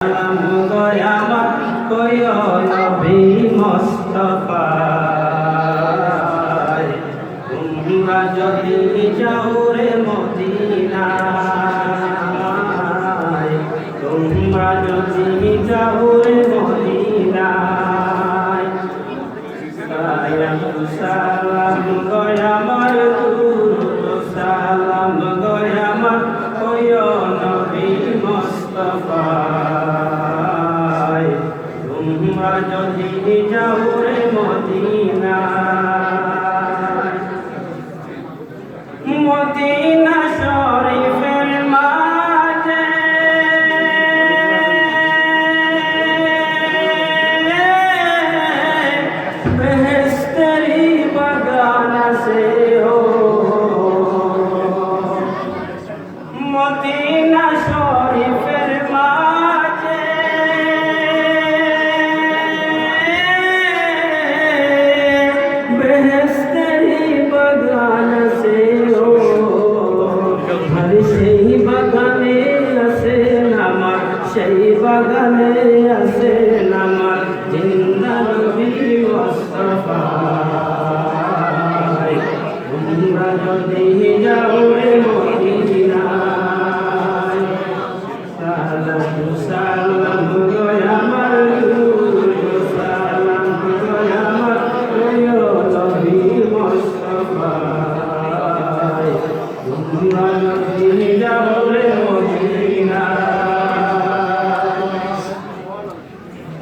সালাম আমার কয় নবী মুস্তাফায় তোমরা যদি যাও রে মদিনায় তোমরা যদি যাও রে মদিনায় সালাম গয় আমার সালাম গয় আমার কয় নবী মুস্তাফায় তোমরা যদি যাও রে মদিনায় মদিনা শরীফের মাঝে বেহেশতেরি বাগান আছে মদিনা শরীফের মাঝে বেহেশতেরি বাগান আছে সেই বাগানে আছে আমার সেই বাগানে আছে আমার জিন্দা নবী মুস্তাফায় তোমরা যদি যাও রে মদিনায় সালাম গয় আমার সালাম গয় আমার নবী মুস্তাফায় তোমরা যদি যাও রে মদিনায়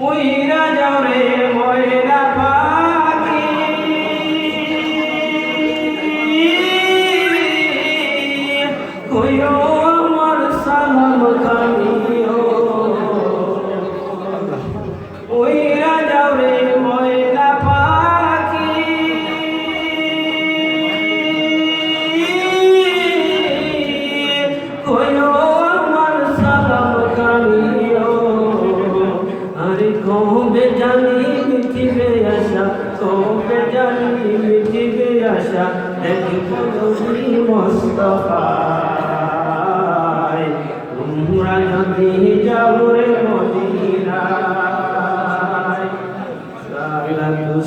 ওইরা যাও রে ময়না পাখি কইও আমার সালাম খানিও ওইরা যাও রে ময়না পাখি কইও আমার সালাম খানিও আরে কবে জানি মিটিবে আশা কবে জানি মিটিবে আশা দেখবো নবী মুস্তাফায় তোমরা যদি যাও রে মদিনায়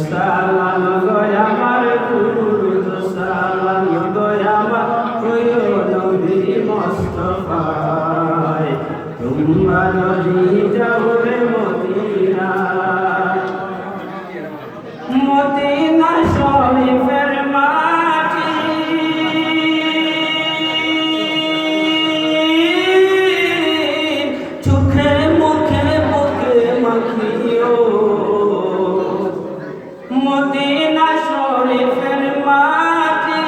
সালাম গয় আমার দুরূদ সালাম গয় আমার প্রিয় নবী মুস্তাফায় তোমরা যদি যাও রে মদিনায় মদিনা শরীফের মাটি চোখে মুখে বুকে মাখিও মদিনা শরীফের মাটি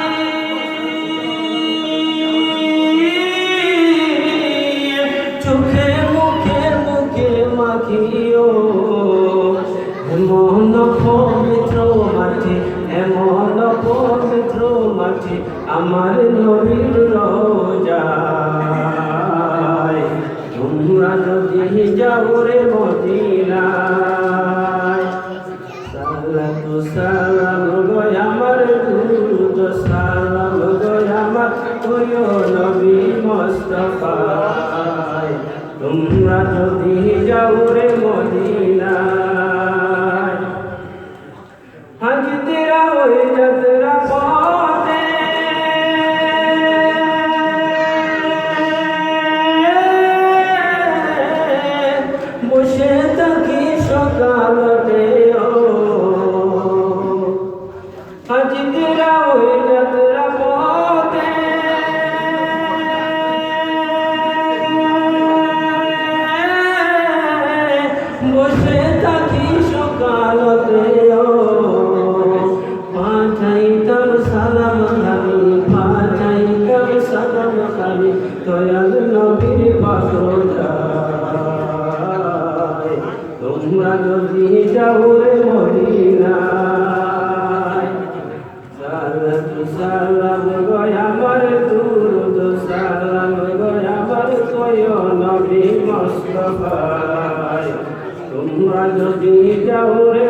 চোখে মুখে বুকে মাখিও এমন পবিত্র মাটি এমন পবিত্র মাটি আমার নবীর রওজায় তোমরা যদি যাও রে মদিনায় সালাম গয় আমার দুরূদ সালাম গয় আমার প্রিয় নবী মুস্তাফায় তোমরা যদি যাও রে মদিনায় হাজ তেরা ওই যাত্রা পথে বসে থাকি সকালতে হাজ তেরা ওই যাত্রা পথে বসে থাকি সকালতে পাঠাইতাম সালাম খালি পাঠাইতাম সালাম খালি দয়াল নবীর পাগলায় তোমরা যদি যাও রে মদিনায় সালাম গয় আমার দুরূদ সালাম গয় আমার কয় নবী মুস্তাফায় তোমরা যদি যাও রে